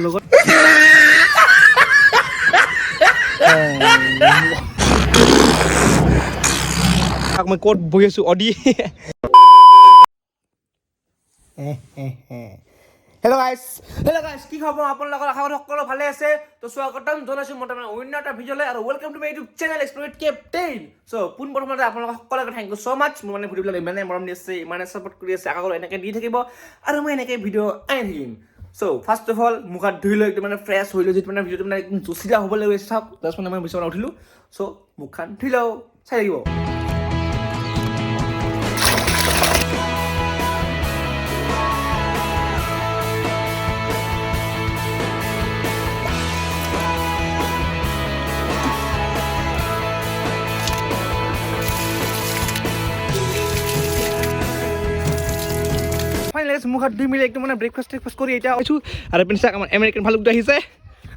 লগত মই ক'ত বহি আছো অডি হেল্ল' গাইছ কি খবৰ আপোনালোকৰ আশা কৰোঁ সকলো ভালে আছে তো স্বাগতম জনাইছোঁ মই তাৰমানে অন্য এটা ভিডিঅ'লৈ আৰু welcome to my YouTube channel explorate captain show' পোনপ্ৰথমতে আপোনালোকক সকলোকে থেংক ইউ ছ' মাছ মোৰ মানে ভিডিঅ'বিলাক ইমানে মৰম দি আছে ইমানে ছাপৰ্ট কৰি আছে আশা কৰোঁ এনেকৈ দি থাকিব আৰু মই এনেকৈ ভিডিঅ' আনি থাকিম চ' ফাৰ্ষ্ট অফ অল মুখ হাত ধুই লৈ একদম মানে ফ্ৰেছ হৈ লৈ যিটো মানে ভিডিঅ'টো মানে একদম জুচিলা হ'বলৈ গৈছে চাওক জাষ্ট মানে মই বিচনাত উঠিলোঁ চ' মুখখন ধুই লওঁ চাই থাকিব মুখ হাত ধুই মিলি একদম মানে ব্ৰেকফাষ্ট কৰি এতিয়া আছোঁ আৰু পিছে আমাৰ আমেৰিকান ভালুকটো আহিছে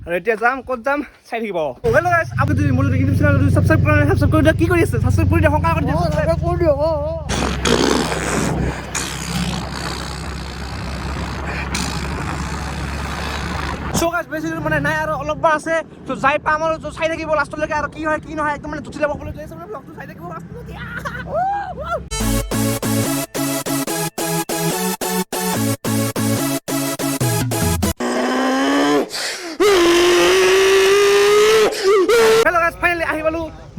আৰু এতিয়া যাম ক'ত যাম চাই থাকিব হেল্ল' গাইছ আপুনি যদি মোৰ ইউটিউব চেনেল ছাবস্ক্ৰাইব কৰা নাই ছাবস্ক্ৰাইব কৰি দিয়ক কি কৰি আছে ছাবস্ক্ৰাইব কৰি দিয়ক সকাল কৰি দিয়ক চৌকাছ বেছি মানে নাই আৰু অলপমান আছে তো যাই পাম আৰু চাই থাকিব লাষ্টলৈকে আৰু কি হয় কি নহয় একদম মানে জুচি ল'ব ক'বলৈ গৈছে মানে ব্লগটো চাই থাকিব লাষ্টলৈকে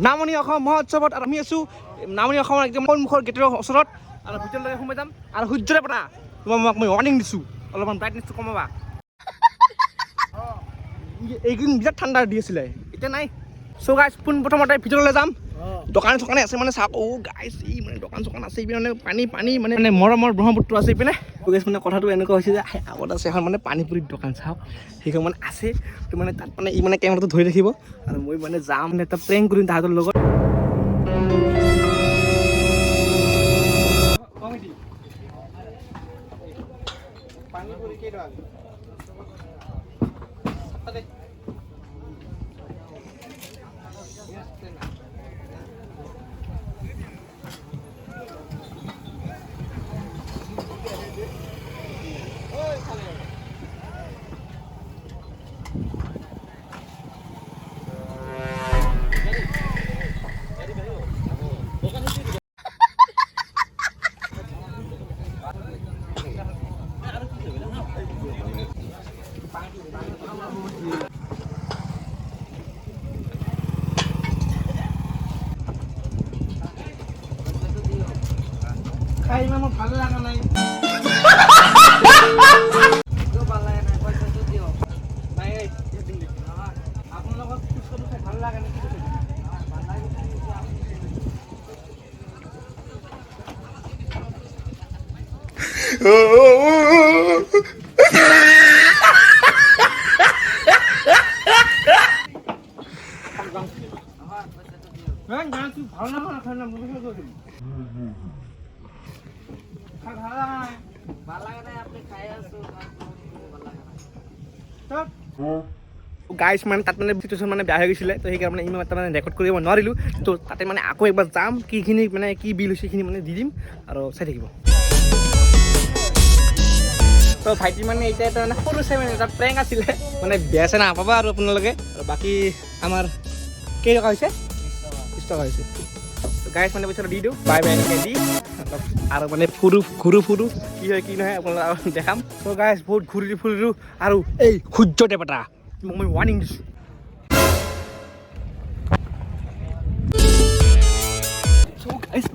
নামনি অসম মহোৎসৱত আৰু আমি আছোঁ নামনি অসমৰ একদম সন্মুখৰ গেটৰ ওচৰত আৰু ভিতৰলৈকে সোমাই যাম আৰু সূৰ্যৰে পৰা তোমাক মই ৱাৰ্ণিং দিছোঁ অলপমান ব্ৰাইটনেছটো কমাবা এইকেইদিন বিৰাট ঠাণ্ডা দি আছিলে এতিয়া নাই চ' গাইছ পোনপ্ৰথমতে ভিতৰলৈ যাম দোকান চোকানে আছে মানে চাওক গাইছ এই মানে দোকান চোকান আছে এইপিনে মানে পানী মানে মৰমৰ ব্ৰহ্মপুত্ৰ আছে এইপিনে গাইছ মানে কথাটো এনেকুৱা হৈছে যে আগত আছে এখন মানে পানীপুৰিৰ দোকান চাওক সেইখন মানে আছে তো মানে তাত মানে ই মানে কেমেৰাটো ধৰি ৰাখিব আৰু মই মানে যাম মানে এটা প্ৰেংক কৰিম তাহাঁতৰ লগত পানীপুৰি কেইটকা খাই ইমান মোৰ ভাল লগা নাই আপোনালোকৰ ফুচকাটো খাই ভাল লাগে নেকি ভাল লগা খাই না গাইছ মানে তাত মানে চিটুৱেশ্যন মানে বেয়া হৈ গৈছিলে তো সেইকাৰণে ইমান এটা মানে ৰেকৰ্ড কৰিব নোৱাৰিলোঁ তো তাতে মানে আকৌ একবাৰ যাম কিখিনি মানে কি বিল হৈছে সেইখিনি মানে দি দিম আৰু চাই থাকিব তো ভাইটি মানে এতিয়া এটা মানে সৰু চাই মানে এটা প্ৰেংক আছিলে মানে বেয়া চাই নাপাবা আৰু আপোনালোকে আৰু বাকী আমাৰ কেইটকা হৈছে 20 টকা হৈছে গাইছ মানে পইচাটো দি দিওঁ বাই বাই এনেকৈ দি আৰু মানে ফুৰো কি হয় কি নহয় আপোনালোকক দেখাম ত' গাইছ বহুত ফুৰিলোঁ আৰু এই সূৰ্য দেৱতা মই ৱাৰ্ণিং দিছোঁ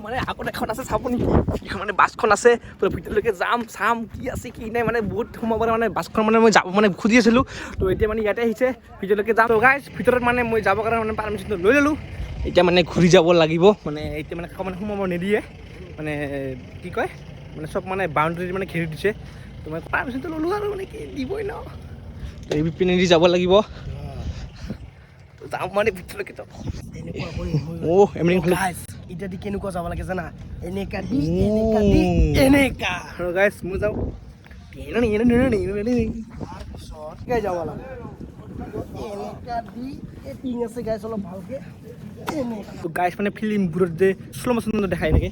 মানে আগত এখন আছে চাব নেকি এখন মানে বাছখন আছে তো ভিতৰলৈকে যাম চাম কি আছে কি নাই মানে বহুত সময় পৰা মানে বাছখন মানে মই যাব মানে খুজি আছিলোঁ তো এতিয়া মানে ইয়াতে আহিছে ভিতৰলৈকে যাম তো গাইছ ভিতৰত মানে মই যাবৰ কাৰণে মানে পাৰ্মিশ্যনটো লৈ ল'লোঁ এতিয়া মানে ঘূৰি যাব লাগিব মানে এতিয়া মানে সোমাব নিদিয়ে মানে কি কয় মানে চব মানে বাউণ্ডেৰী মানে ঘেৰি দিছে তো মই পাৰ্মিশ্যনটো ল'লোঁ আৰু মানে কি দিবই ন তো এই পিনে দি যাব লাগিব যাম মানে ভিতৰলৈকে আমেৰিকান এতিয়া দি কেনেকুৱা যাব লাগে জানা এনেকা দি এনেকা আৰু গাইছ মই যাওঁ যাব লাগে এনেকা দি এই টিং আছে গাইছ অলপ ভালকে তো গাইছ মানে ফিল্মবোৰত যে শ্ল' মোশ্যনত দেখায় এনেকৈ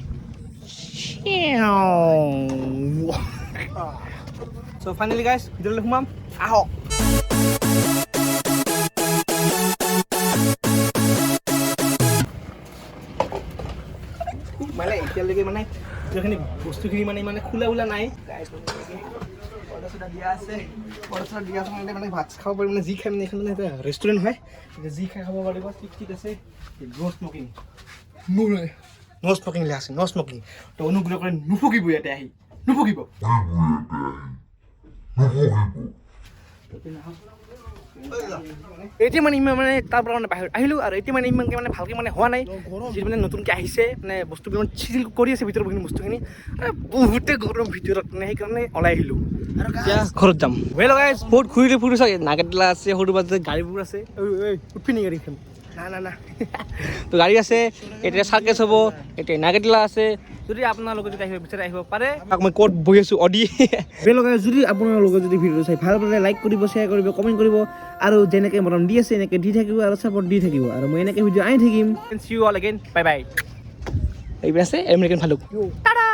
চ' ফাইনেলি গাইজ ভিতৰলৈ সোমাম আহক মানে এতিয়ালৈকে মানে গোটেইখিনি বস্তুখিনি মানে খোলা নাই দিয়া আছে মানে ভাত খাব পাৰিব মানে যি খাই মানে এখন মানে এটা ৰেষ্টুৰেণ্ট হয় এতিয়া যি খাই খাব পাৰিব ঠিক আছে ন' স্মকিং ন' স্মকিং লিখা আছে ন' স্মকিং তো অনুগ্ৰহ কৰি নুফুকিব ইয়াতে আহি নুফুকিব এতিয়া মানে ইমান মানে তাৰ পৰা মানে বাহিৰত আহিলোঁ আৰু এতিয়া মানে ইমানকৈ মানে ভালকৈ মানে হোৱা নাই যিটো মানে নতুনকৈ আহিছে মানে বস্তুবিলাক মানে চিজিল কৰি আছে ভিতৰৰ বস্তুখিনি বহুতে গৰম ভিতৰত মানে সেইকাৰণে ওলাই আহিলোঁ আৰু এতিয়া ঘৰত যাম ৱেল গাইজ বহুত ঘূৰিলে ফুৰিছোঁ চাগে নাগাতলা আছে সৰু বাজে গাড়ীবোৰ আছে উঠবি নেকি গাড়ীখন না তো গাড়ী আছে এতিয়া চাৰ্কেছ হ'ব এতিয়া নাগাতলা আছে যদি আপোনাৰ লগত যদি আহিব বিচাৰে আহিব পাৰে মই ক'ত বহি আছোঁ অডি ৱেল গাইজ যদি আপোনাৰ লগত যদি ভিডিঅ'টো চাই ভাল পালে লাইক কৰিব শ্বেয়াৰ কৰিব কমেণ্ট কৰিব আৰু যেনেকৈ মৰম দি আছে এনেকৈ দি থাকিব আৰু ছাপৰ্ট দি থাকিব আৰু মই এনেকৈ ভিডিঅ' আনি থাকিম see you all again bye bye এইবিলাক আছে আমেৰিকান ভালুক টাটা